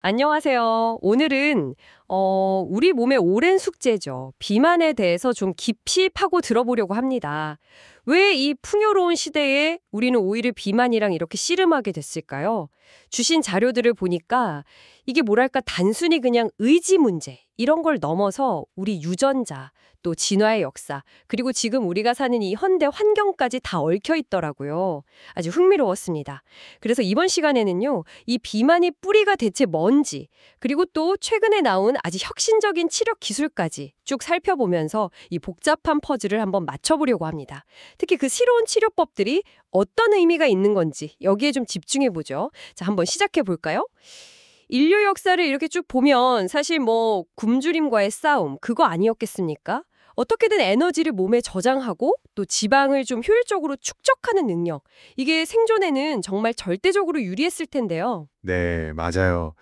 안녕하세요. 오늘은 우리 몸의 오랜 숙제죠. 비만에 대해서 좀 깊이 파고 들어보려고 합니다. 왜 이 풍요로운 시대에 우리는 오히려 비만이랑 이렇게 씨름하게 됐을까요? 주신 자료들을 보니까 이게 뭐랄까 단순히 그냥 의지 문제 이런 걸 넘어서 우리 유전자, 또 진화의 역사, 그리고 지금 우리가 사는 이 현대 환경까지 다 얽혀 있더라고요. 아주 흥미로웠습니다. 그래서 이번 시간에는요. 이 비만의 뿌리가 대체 뭔지, 그리고 또 최근에 나온 아주 혁신적인 치료 기술까지 쭉 살펴보면서 이 복잡한 퍼즐을 한번 맞춰보려고 합니다. 특히 그 새로운 치료법들이 어떤 의미가 있는 건지 여기에 좀 집중해보죠. 자, 한번 시작해볼까요? 인류 역사를 이렇게 쭉 보면 사실 뭐 굶주림과의 싸움 그거 아니었겠습니까? 어떻게든 에너지를 몸에 저장하고 또 지방을 좀 효율적으로 축적하는 능력. 이게 생존에는 정말 절대적으로 유리했을 텐데요. 네, 맞아요.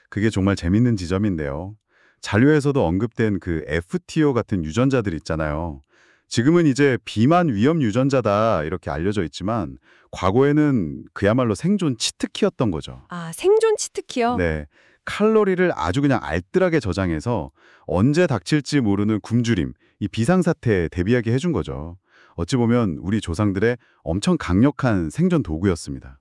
그게 정말 재밌는 지점인데요. 자료에서도 언급된 그 FTO 같은 유전자들 있잖아요. 지금은 이제 비만 위험 유전자다 이렇게 알려져 있지만 과거에는 그야말로 생존 치트키였던 거죠. 아, 생존 치트키요? 네, 칼로리를 아주 그냥 알뜰하게 저장해서 언제 닥칠지 모르는 굶주림, 이 비상사태에 대비하게 해준 거죠. 어찌 보면 우리 조상들의 엄청 강력한 생존 도구였습니다.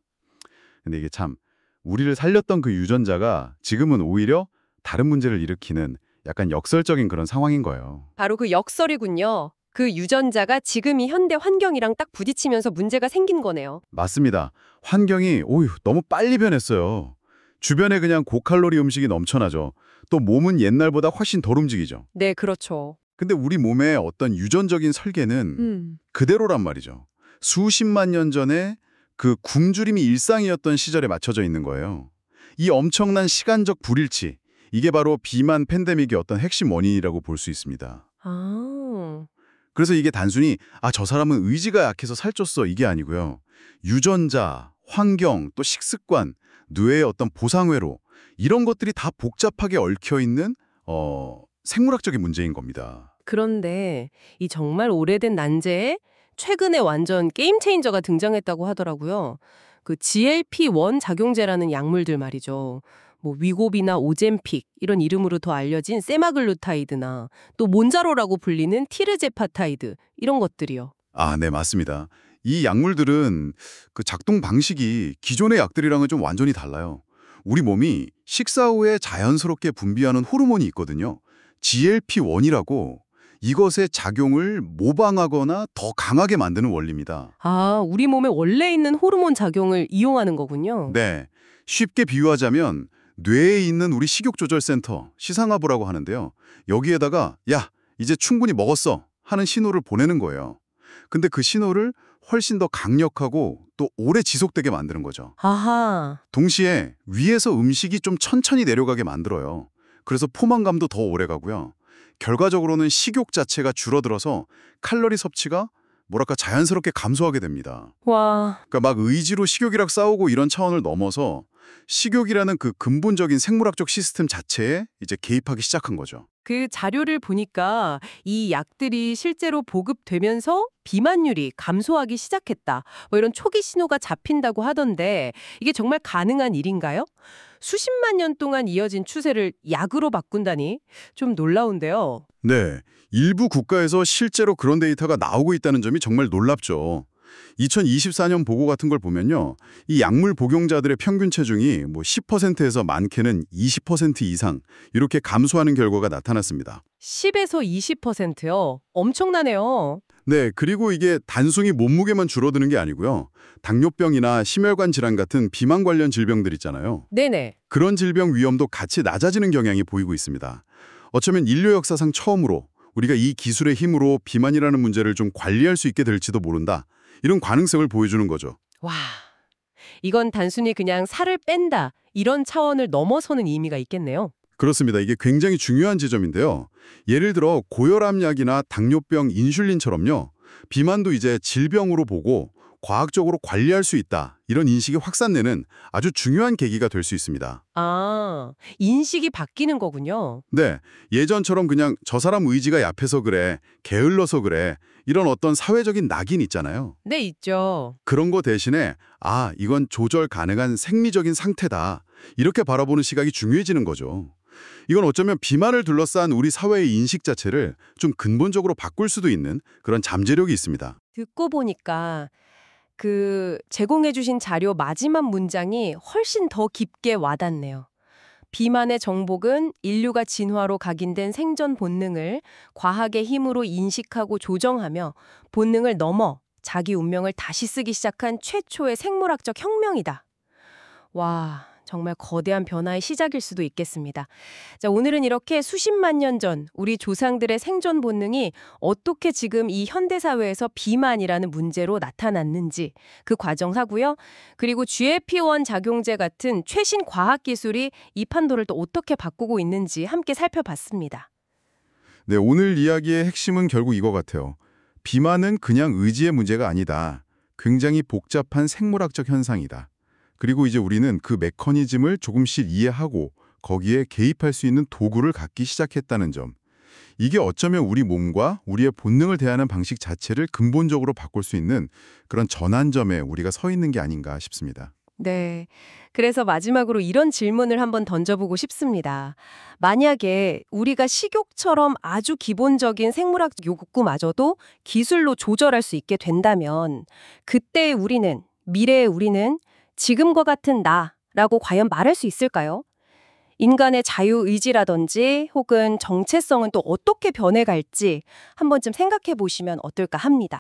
근데 이게 참 우리를 살렸던 그 유전자가 지금은 오히려 다른 문제를 일으키는 약간 역설적인 그런 상황인 거예요. 바로 그 역설이군요. 그 유전자가 지금 이 현대 환경이랑 딱 부딪히면서 문제가 생긴 거네요. 맞습니다. 환경이 오휴 너무 빨리 변했어요. 주변에 그냥 고칼로리 음식이 넘쳐나죠. 또 몸은 옛날보다 훨씬 덜 움직이죠. 네, 그렇죠. 근데 우리 몸의 어떤 유전적인 설계는 그대로란 말이죠. 수십만 년 전에 그 굶주림이 일상이었던 시절에 맞춰져 있는 거예요. 이 엄청난 시간적 불일치, 이게 바로 비만 팬데믹의 어떤 핵심 원인이라고 볼 수 있습니다. 아, 그래서 이게 단순히 저 사람은 의지가 약해서 살쪘어 이게 아니고요. 유전자, 환경, 또 식습관, 뇌의 어떤 보상회로 이런 것들이 다 복잡하게 얽혀 있는 생물학적인 문제인 겁니다. 그런데 이 정말 오래된 난제에 최근에 완전 게임 체인저가 등장했다고 하더라고요. 그 GLP-1 작용제라는 약물들 말이죠. 뭐 위고비나 오젬픽 이런 이름으로 더 알려진 세마글루타이드나 또 몬자로라고 불리는 티르제파타이드 이런 것들이요. 네, 맞습니다. 이 약물들은 그 작동 방식이 기존의 약들이랑은 좀 완전히 달라요. 우리 몸이 식사 후에 자연스럽게 분비하는 호르몬이 있거든요. GLP-1이라고 이것의 작용을 모방하거나 더 강하게 만드는 원리입니다. 아, 우리 몸에 원래 있는 호르몬 작용을 이용하는 거군요. 네, 쉽게 비유하자면 뇌에 있는 우리 식욕조절센터, 시상하부라고 하는데요. 여기에다가 야, 이제 충분히 먹었어 하는 신호를 보내는 거예요. 근데 그 신호를 훨씬 더 강력하고 또 오래 지속되게 만드는 거죠. 아하. 동시에 위에서 음식이 좀 천천히 내려가게 만들어요. 그래서 포만감도 더 오래 가고요. 결과적으로는 식욕 자체가 줄어들어서 칼로리 섭취가 뭐랄까 자연스럽게 감소하게 됩니다. 와. 그러니까 막 의지로 식욕이랑 싸우고 이런 차원을 넘어서 식욕이라는 그 근본적인 생물학적 시스템 자체에 이제 개입하기 시작한 거죠. 그 자료를 보니까 이 약들이 실제로 보급되면서 비만율이 감소하기 시작했다. 뭐 이런 초기 신호가 잡힌다고 하던데 이게 정말 가능한 일인가요? 수십만 년 동안 이어진 추세를 약으로 바꾼다니 좀 놀라운데요. 네, 일부 국가에서 실제로 그런 데이터가 나오고 있다는 점이 정말 놀랍죠. 2024년 보고 같은 걸 보면요. 이 약물 복용자들의 평균 체중이 뭐 10%에서 많게는 20% 이상 이렇게 감소하는 결과가 나타났습니다. 10에서 20%요. 엄청나네요. 네, 그리고 이게 단순히 몸무게만 줄어드는 게 아니고요. 당뇨병이나 심혈관 질환 같은 비만 관련 질병들 있잖아요. 네네. 그런 질병 위험도 같이 낮아지는 경향이 보이고 있습니다. 어쩌면 인류 역사상 처음으로 우리가 이 기술의 힘으로 비만이라는 문제를 좀 관리할 수 있게 될지도 모른다. 이런 가능성을 보여주는 거죠. 와, 이건 단순히 그냥 살을 뺀다 이런 차원을 넘어서는 의미가 있겠네요. 그렇습니다. 이게 굉장히 중요한 지점인데요. 예를 들어 고혈압약이나 당뇨병, 인슐린처럼요. 비만도 이제 질병으로 보고 과학적으로 관리할 수 있다. 이런 인식이 확산되는 아주 중요한 계기가 될 수 있습니다. 아, 인식이 바뀌는 거군요. 네, 예전처럼 그냥 저 사람 의지가 약해서 그래, 게을러서 그래, 이런 어떤 사회적인 낙인 있잖아요. 네, 있죠. 그런 거 대신에 이건 조절 가능한 생리적인 상태다. 이렇게 바라보는 시각이 중요해지는 거죠. 이건 어쩌면 비만을 둘러싼 우리 사회의 인식 자체를 좀 근본적으로 바꿀 수도 있는 그런 잠재력이 있습니다. 듣고 보니까 제공해주신 자료 마지막 문장이 훨씬 더 깊게 와닿네요. 비만의 정복은 인류가 진화로 각인된 생존 본능을 과학의 힘으로 인식하고 조정하며 본능을 넘어 자기 운명을 다시 쓰기 시작한 최초의 생물학적 혁명이다. 와, 정말 거대한 변화의 시작일 수도 있겠습니다. 자, 오늘은 이렇게 수십만 년 전 우리 조상들의 생존 본능이 어떻게 지금 이 현대 사회에서 비만이라는 문제로 나타났는지 그 과정 하고요. 그리고 GLP-1 작용제 같은 최신 과학 기술이 이 판도를 또 어떻게 바꾸고 있는지 함께 살펴봤습니다. 네, 오늘 이야기의 핵심은 결국 이거 같아요. 비만은 그냥 의지의 문제가 아니다. 굉장히 복잡한 생물학적 현상이다. 그리고 이제 우리는 그 메커니즘을 조금씩 이해하고 거기에 개입할 수 있는 도구를 갖기 시작했다는 점. 이게 어쩌면 우리 몸과 우리의 본능을 대하는 방식 자체를 근본적으로 바꿀 수 있는 그런 전환점에 우리가 서 있는 게 아닌가 싶습니다. 네. 그래서 마지막으로 이런 질문을 한번 던져보고 싶습니다. 만약에 우리가 식욕처럼 아주 기본적인 생물학 욕구마저도 기술로 조절할 수 있게 된다면 그때의 우리는, 미래의 우리는 지금과 같은 나라고 과연 말할 수 있을까요? 인간의 자유의지라든지 혹은 정체성은 또 어떻게 변해갈지 한 번쯤 생각해 보시면 어떨까 합니다.